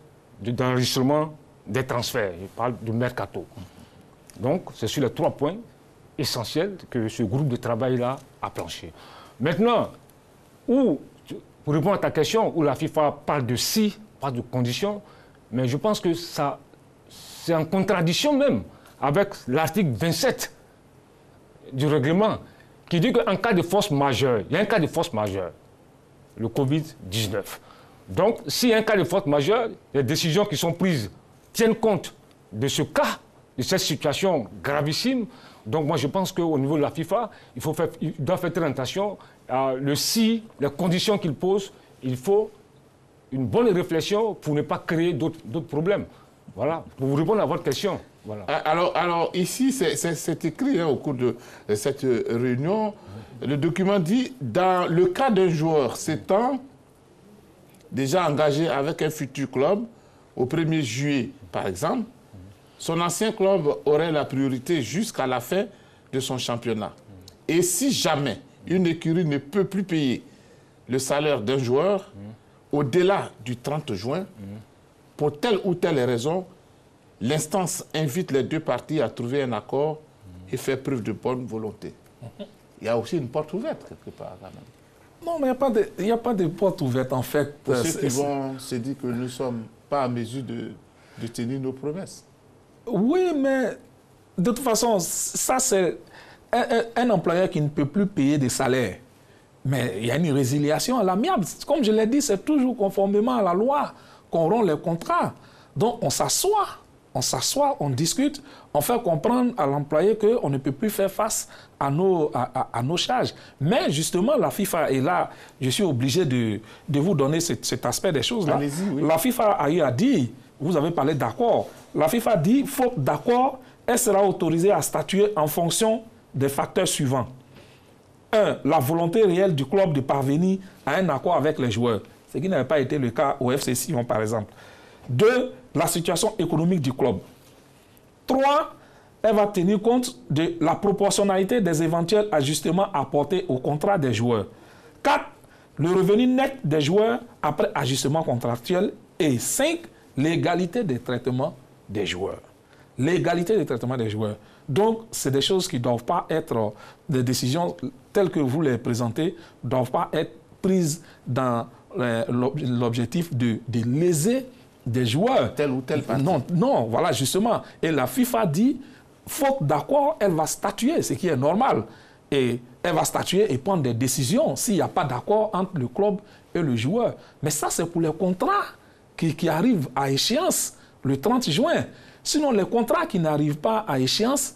d'enregistrement des transferts. Je parle du mercato. Donc, c'est sur les 3 points essentiels que ce groupe de travail-là a planché. Maintenant, pour répondre à ta question, où la FIFA parle de si, pas de conditions, mais je pense que c'est en contradiction même avec l'article 27 du règlement qui dit qu'en cas de force majeure, il y a un cas de force majeure, le Covid-19. Donc, s'il y a un cas de force majeure, les décisions qui sont prises tiennent compte de ce cas, de cette situation gravissime. Donc moi je pense qu'au niveau de la FIFA, il doit faire très attention à les conditions qu'il pose. Il faut une bonne réflexion pour ne pas créer d'autres problèmes. Voilà, pour vous répondre à votre question. Voilà. Alors ici, c'est écrit au cours de cette réunion, le document dit, dans le cas d'un joueur s'étant déjà engagé avec un futur club, au 1er juillet par exemple, son ancien club aurait la priorité jusqu'à la fin de son championnat. Et si jamais une écurie ne peut plus payer le salaire d'un joueur au-delà du 30 juin, pour telle ou telle raison, l'instance invite les 2 parties à trouver un accord et faire preuve de bonne volonté. Il y a aussi une porte ouverte quelque part quand même. Non, mais il n'y a pas de porte ouverte en fait. Pour ceux qui vont se dire que nous ne sommes pas en mesure de tenir nos promesses. Oui, mais de toute façon, ça c'est un employeur qui ne peut plus payer des salaires. Mais il y a une résiliation à l'amiable. Comme je l'ai dit, c'est toujours conformément à la loi qu'on rompt les contrats. Donc on s'assoit, on discute, on fait comprendre à l'employé qu'on ne peut plus faire face à nos charges. Mais justement, la FIFA, et là, je suis obligé de vous donner cet aspect des choses-là. Oui. La FIFA a eu à dire, vous avez parlé d'accord, la FIFA dit, faute d'accord, elle sera autorisée à statuer en fonction des facteurs suivants. 1. La volonté réelle du club de parvenir à un accord avec les joueurs, ce qui n'avait pas été le cas au FC Sion, par exemple. 2. La situation économique du club. 3. Elle va tenir compte de la proportionnalité des éventuels ajustements apportés au contrat des joueurs. 4. Le revenu net des joueurs après ajustement contractuel. Et 5. L'égalité des traitements des joueurs. L'égalité des traitements des joueurs. Donc, c'est des choses qui ne doivent pas être, des décisions telles que vous les présentez, ne doivent pas être prises dans l'objectif de léser des joueurs. Tel ou tel parti. Non, voilà, justement. Et la FIFA dit, faute d'accord, elle va statuer, ce qui est normal. Et elle va statuer et prendre des décisions s'il n'y a pas d'accord entre le club et le joueur. Mais ça, c'est pour les contrats qui arrivent à échéance le 30 juin. Sinon, les contrats qui n'arrivent pas à échéance,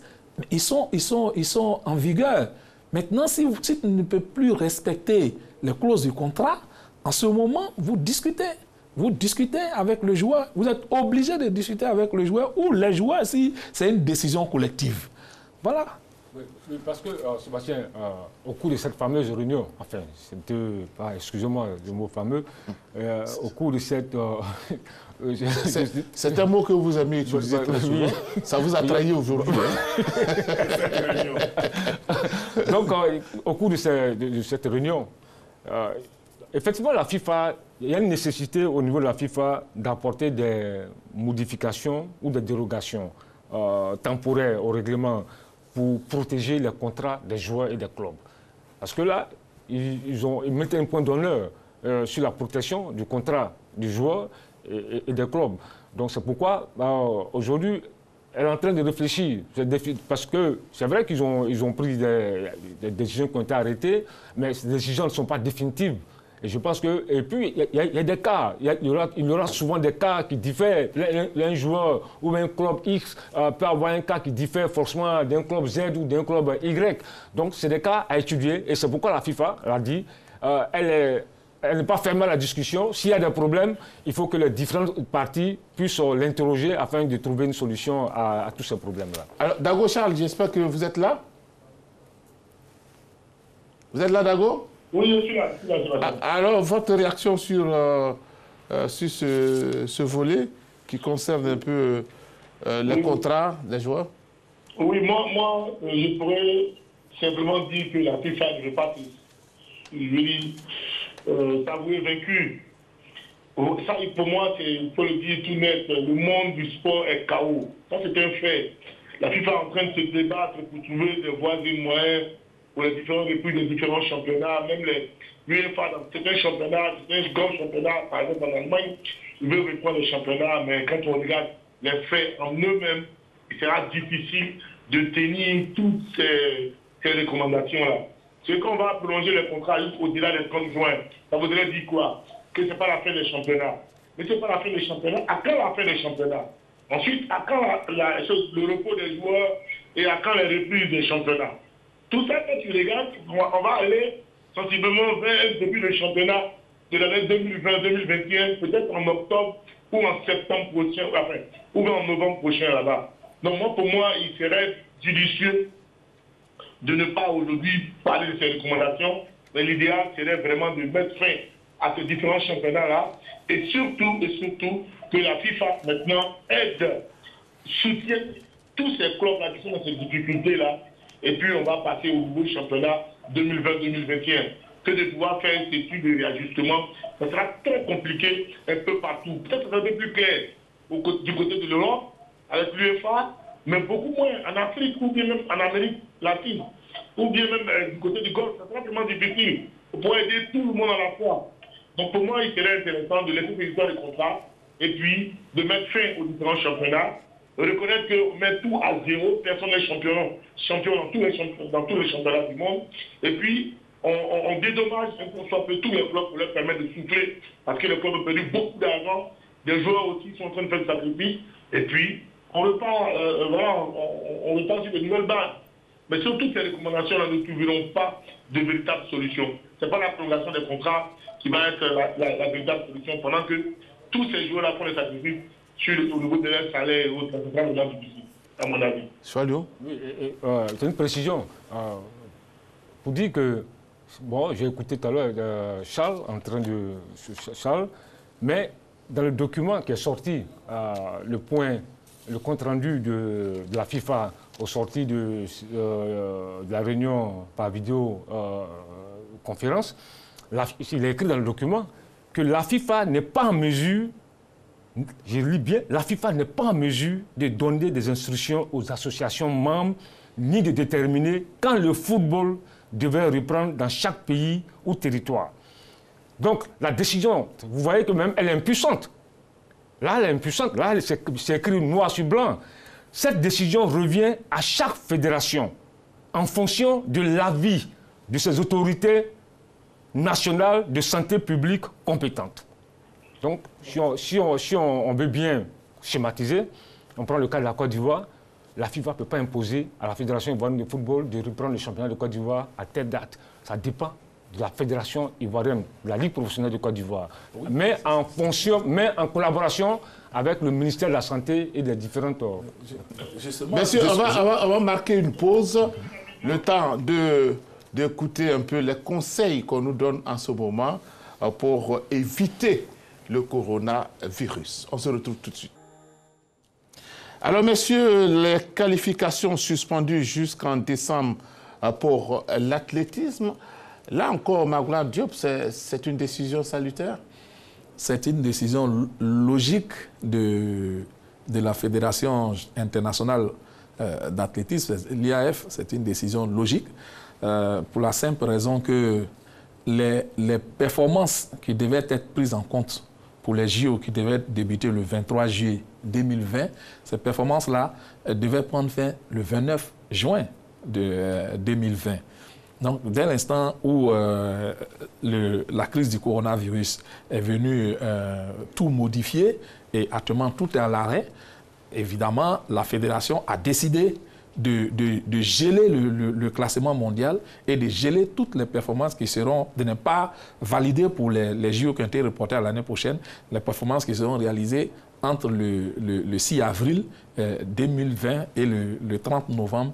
ils sont en vigueur. Maintenant, si tu ne peux plus respecter les clauses du contrat, en ce moment, vous discutez. Vous discutez avec le joueur. Vous êtes obligé de discuter avec le joueur ou les joueurs si c'est une décision collective. Voilà. Oui, parce que, Sébastien, au cours de cette fameuse réunion, enfin, c'était pas, excusez-moi le mot fameux, au cours de cette... c'est un mot que vous aimez utiliser très souvent. Ça vous a trahi aujourd'hui. Donc, au cours de cette réunion, effectivement, la FIFA, il y a une nécessité au niveau de la FIFA d'apporter des modifications ou des dérogations temporaires au règlement pour protéger les contrats des joueurs et des clubs. Parce que là, ils mettaient un point d'honneur sur la protection du contrat du joueur et des clubs. Donc c'est pourquoi aujourd'hui, elle est en train de réfléchir. Parce que c'est vrai qu'ils ont pris des décisions qui ont été arrêtées, mais ces décisions ne sont pas définitives. Et je pense que, et puis, il y a des cas, il y aura souvent des cas qui diffèrent. Un joueur ou un club X peut avoir un cas qui diffère forcément d'un club Z ou d'un club Y. Donc, c'est des cas à étudier. Et c'est pourquoi la FIFA l'a dit, elle n'est pas fermée à la discussion. S'il y a des problèmes, il faut que les différentes parties puissent l'interroger afin de trouver une solution à tous ces problèmes-là. Alors, Dago Charles, j'espère que vous êtes là. Vous êtes là, Dago? Oui, je suis là. Alors, votre réaction sur ce volet qui concerne un peu les contrats des joueurs? Oui, moi, je pourrais simplement dire que la FIFA ne veut pas je veux dire, s'avouer vaincu. Ça, pour moi, il faut le dire tout net, le monde du sport est chaos. Ça, c'est un fait. La FIFA est en train de se débattre pour trouver des voies et moyens pour les différents reprises des différents championnats, même les UEFA dans certains championnats, certains grands championnats, par exemple en Allemagne, ils veulent reprendre les championnats, mais quand on regarde les faits en eux-mêmes, il sera difficile de tenir toutes ces recommandations-là. C'est qu'on va prolonger les contrats jusqu'au-delà des 30 juin. Ça voudrait dire quoi? Que ce n'est pas la fin des championnats. Mais ce n'est pas la fin des championnats. À quand la fin des championnats? Ensuite, à quand le repos des joueurs et à quand les reprises des championnats? Tout ça, quand tu regardes, on va aller sensiblement vers un début de championnat de l'année 2020-2021, peut-être en octobre ou en septembre prochain, enfin, ou en novembre prochain là-bas. Donc pour moi, il serait judicieux de ne pas aujourd'hui parler de ces recommandations, mais l'idéal serait vraiment de mettre fin à ces différents championnats-là et surtout que la FIFA maintenant aide, soutienne tous ces clubs-là qui sont dans ces difficultés-là. Et puis, on va passer au nouveau championnat 2020-2021. Que de pouvoir faire une étude de réajustement, ça sera très compliqué un peu partout. Peut-être un peu plus clair du côté de l'Europe, avec l'UEFA, mais beaucoup moins en Afrique ou bien même en Amérique latine, ou bien même du côté du Golfe. Ça sera vraiment difficile pour aider tout le monde à la fois. Donc, pour moi, il serait intéressant de laisser ces histoires de contrats et puis de mettre fin aux différents championnats. Reconnaître qu'on met tout à zéro, personne n'est champion dans tous les championnats du monde. Et puis, on dédommage un peu tous les clubs pour leur permettre de souffler, parce que les clubs ont perdu beaucoup d'argent, des joueurs aussi sont en train de faire le sacrifice. Et puis, on repart sur de nouvelles bases. Mais sur toutes ces recommandations-là, nous ne trouverons pas de véritable solution. Ce n'est pas la prolongation des contrats qui va être la véritable solution, pendant que tous ces joueurs-là font les sacrifices au niveau de leur salaire et autres, ça sera vraiment difficile, à mon avis. Soalio? Oui, c'est une précision. Pour dire que, bon, j'ai écouté tout à l'heure Charles, Charles, mais dans le document qui est sorti, le compte rendu de la FIFA au sorti de la réunion par vidéoconférence, il est écrit dans le document que la FIFA n'est pas en mesure, je lis bien, la FIFA n'est pas en mesure de donner des instructions aux associations membres ni de déterminer quand le football devait reprendre dans chaque pays ou territoire. Donc la décision, vous voyez que même elle est impuissante. Là, elle est impuissante. Là, c'est écrit noir sur blanc. Cette décision revient à chaque fédération en fonction de l'avis de ses autorités nationales de santé publique compétentes. Donc, si on veut bien schématiser, on prend le cas de la Côte d'Ivoire, la FIFA ne peut pas imposer à la Fédération ivoirienne de football de reprendre le championnat de Côte d'Ivoire à telle date. Ça dépend de la Fédération ivoirienne, de la Ligue professionnelle de Côte d'Ivoire. Oui. Mais en collaboration avec le ministère de la Santé et des différentes... Messieurs, on va marquer une pause, le temps d'écouter un peu les conseils qu'on nous donne en ce moment pour éviter le coronavirus. On se retrouve tout de suite. Alors, messieurs, les qualifications suspendues jusqu'en décembre pour l'athlétisme, là encore, Magoula Diop, c'est une décision salutaire? C'est une décision logique de la Fédération internationale d'athlétisme, l'IAF. C'est une décision logique pour la simple raison que les performances qui devaient être prises en compte pour les JO qui devaient débuter le 23 juillet 2020, ces performances-là devaient prendre fin le 29 juin de 2020. Donc, dès l'instant où la crise du coronavirus est venue tout modifier et actuellement tout est à l'arrêt, évidemment, la fédération a décidé de geler le classement mondial et de geler toutes les performances qui seront, de ne pas valider pour les JO qui ont été reportés à l'année prochaine, les performances qui seront réalisées entre le 6 avril 2020 et le 30 novembre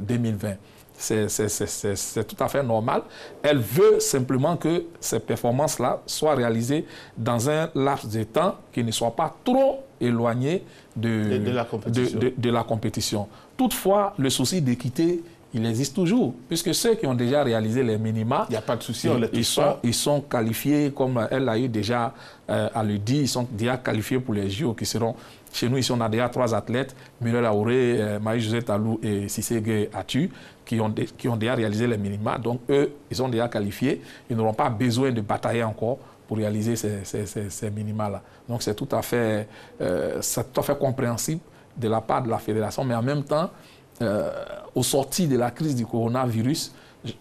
2020. C'est tout à fait normal. Elle veut simplement que ces performances-là soient réalisées dans un laps de temps qui ne soit pas trop éloigné de la compétition. Toutefois, le souci d'équité, il existe toujours, puisque ceux qui ont déjà réalisé les minima, il n'y a pas de souci, ils sont qualifiés, comme elle a eu déjà à le dire, ils sont déjà qualifiés pour les JO qui seront... Chez nous, ici, on a déjà 3 athlètes, Muriel Aouré, Marie-Josée Talou et Sissé Atu, qui ont déjà réalisé les minima. Donc, eux, ils sont déjà qualifiés. Ils n'auront pas besoin de batailler encore pour réaliser ces minima-là. Donc, c'est tout à fait compréhensible de la part de la fédération. Mais en même temps, au sorti de la crise du coronavirus,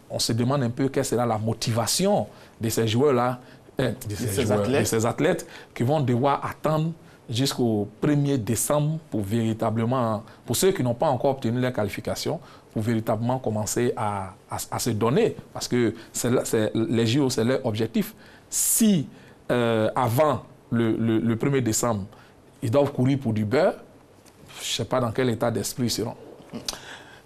on se demande un peu quelle sera la motivation de ces joueurs-là, de ces athlètes qui vont devoir attendre jusqu'au 1er décembre pour véritablement, pour ceux qui n'ont pas encore obtenu leur qualification, pour véritablement commencer à se donner. Parce que les JO, c'est leur objectif. Si avant le 1er décembre, ils doivent courir pour du beurre, je ne sais pas dans quel état d'esprit ils seront.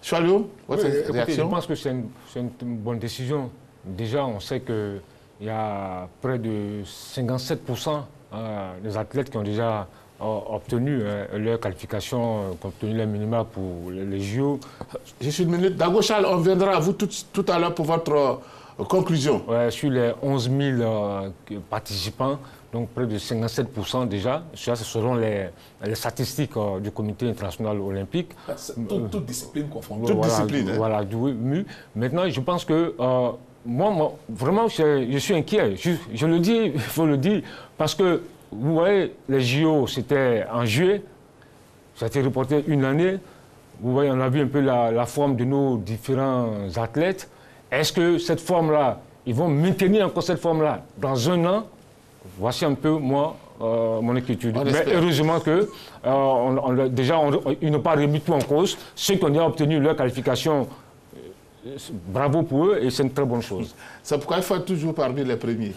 Choualio, votre réaction? Je pense que c'est une bonne décision. Déjà, on sait qu'il y a près de 57% des athlètes qui ont déjà obtenu leur qualification, qui ont obtenu les minima pour les JO. Juste une minute. Dago Charles, on viendra à vous tout à l'heure pour votre conclusion. Ouais, sur les 11 000 participants, donc près de 57% déjà, ce seront les statistiques du Comité international olympique. Toute discipline confondue. Toute discipline. Voilà, maintenant, je pense que moi, vraiment, je suis inquiet. Je le dis, il faut le dire, parce que, vous voyez, les JO, c'était en juillet, ça a été reporté une année. Vous voyez, on a vu un peu la forme de nos différents athlètes. Est-ce que cette forme-là, ils vont maintenir encore cette forme-là dans un an? Voici un peu, moi, mon inquiétude. Mais heureusement que, ils n'ont pas remis tout en cause. Ceux qui ont déjà obtenu leur qualification, bravo pour eux et c'est une très bonne chose. C'est pourquoi il faut être toujours parmi les premiers.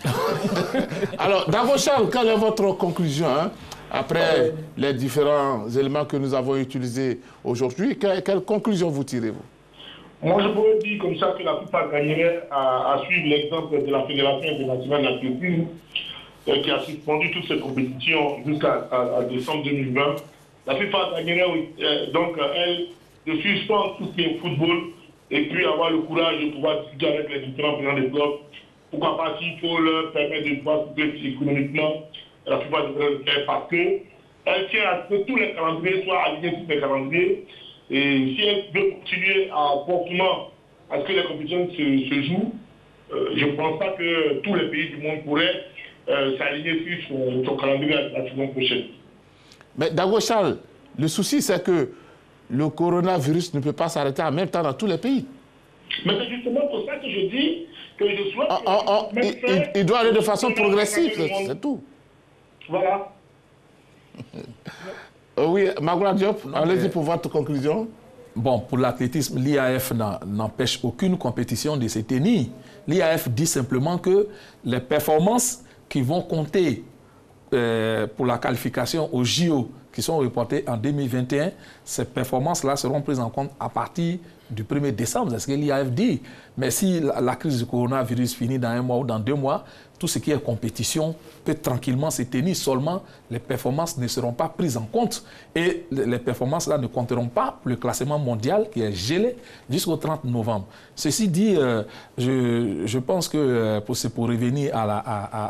Alors, Dago Charles, quelle est votre conclusion après les différents éléments que nous avons utilisés aujourd'hui? Quelle conclusion vous tirez-vous? Moi, je pourrais dire comme ça que la FIFA gagnerait à suivre l'exemple de la Fédération internationale d'athlétisme qui a suspendu toutes ces compétitions jusqu'à décembre 2020. La FIFA gagnerait donc, elle, de suspendre tout ce qui est football et puis avoir le courage de pouvoir discuter avec les différents présidents des clubs. Pourquoi pas, s'il faut leur permettre de pouvoir se faire économiquement, la FIFA devrait le faire parce qu'elle tient à ce que tous les calendriers soient alignés sur les calendriers. Et si elle veut continuer fortement à ce que les compétitions se jouent, je ne pense pas que tous les pays du monde pourraient s'aligner sur son calendrier la saison prochaine. Mais Dago Charles, le souci c'est que le coronavirus ne peut pas s'arrêter en même temps dans tous les pays. Mais c'est justement pour ça que je dis que je souhaite... il doit aller de façon progressive, c'est tout. Voilà. Oui, Magoula Diop, allez-y pour votre conclusion. Bon, pour l'athlétisme, l'IAF n'empêche aucune compétition de se tenir. L'IAF dit simplement que les performances qui vont compter pour la qualification aux JO qui sont reportées en 2021, ces performances-là seront prises en compte à partir du 1er décembre. C'est ce que l'IAF dit. Mais si la crise du coronavirus finit dans 1 mois ou dans 2 mois, tout ce qui est compétition peut tranquillement se tenir. Seulement, les performances ne seront pas prises en compte. Et les performances-là ne compteront pas pour le classement mondial qui est gelé jusqu'au 30 novembre. Ceci dit, je pense que pour revenir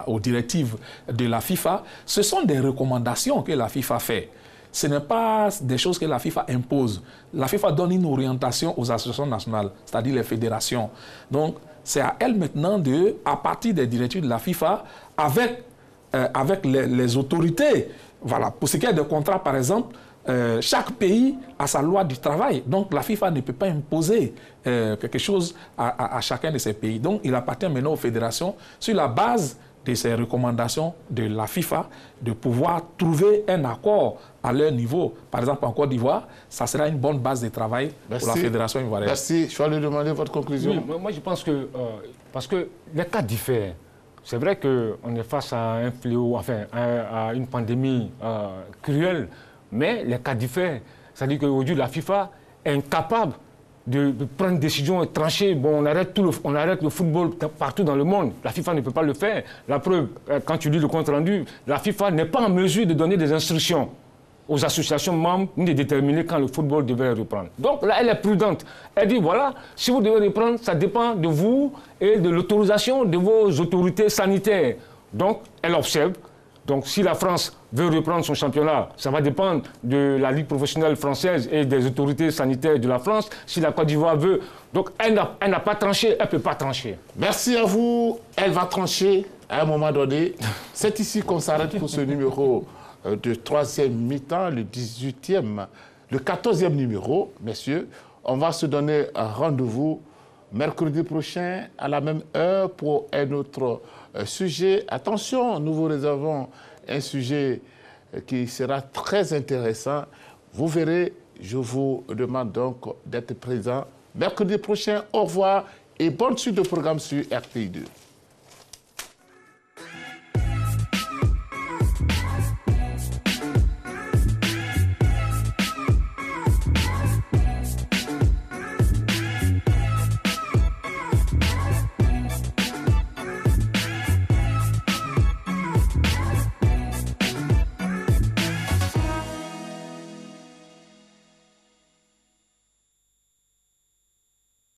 aux directives de la FIFA, ce sont des recommandations que la FIFA fait. ce n'est pas des choses que la FIFA impose. La FIFA donne une orientation aux associations nationales, c'est-à-dire les fédérations. Donc, c'est à elles maintenant de, à partir des directives de la FIFA, avec les autorités, voilà, pour ce qui est des contrats, par exemple, chaque pays a sa loi du travail. Donc, la FIFA ne peut pas imposer quelque chose à chacun de ces pays. Donc, il appartient maintenant aux fédérations, sur la base de ces recommandations de la FIFA, de pouvoir trouver un accord à leur niveau. Par exemple, en Côte d'Ivoire, ça sera une bonne base de travail pour la fédération ivoirienne. Merci. Je vais lui demander votre conclusion. Oui, moi, je pense que, parce que les cas diffèrent. C'est vrai qu'on est face à un fléau, enfin, à une pandémie cruelle, mais les cas diffèrent. C'est-à-dire qu'aujourd'hui, la FIFA est incapable de prendre une décision et trancher. Bon, on arrête le football partout dans le monde. La FIFA ne peut pas le faire. La preuve, quand tu lis le compte rendu, la FIFA n'est pas en mesure de donner des instructions aux associations membres ni de déterminer quand le football devrait reprendre. Donc là, elle est prudente. Elle dit, voilà, si vous devez reprendre, ça dépend de vous et de l'autorisation de vos autorités sanitaires. Donc, elle observe. Donc, si la France veut reprendre son championnat, ça va dépendre de la Ligue professionnelle française et des autorités sanitaires de la France. Si la Côte d'Ivoire veut... Donc, elle n'a pas tranché, elle ne peut pas trancher. Merci à vous. Elle va trancher à un moment donné. C'est ici qu'on s'arrête pour ce numéro de troisième mi-temps, le 18e, le 14e numéro, messieurs. On va se donner un rendez-vous mercredi prochain à la même heure pour un autre sujet. Attention, nous vous réservons un sujet qui sera très intéressant. Vous verrez, je vous demande donc d'être présent mercredi prochain. Au revoir et bonne suite de programme sur RTI2.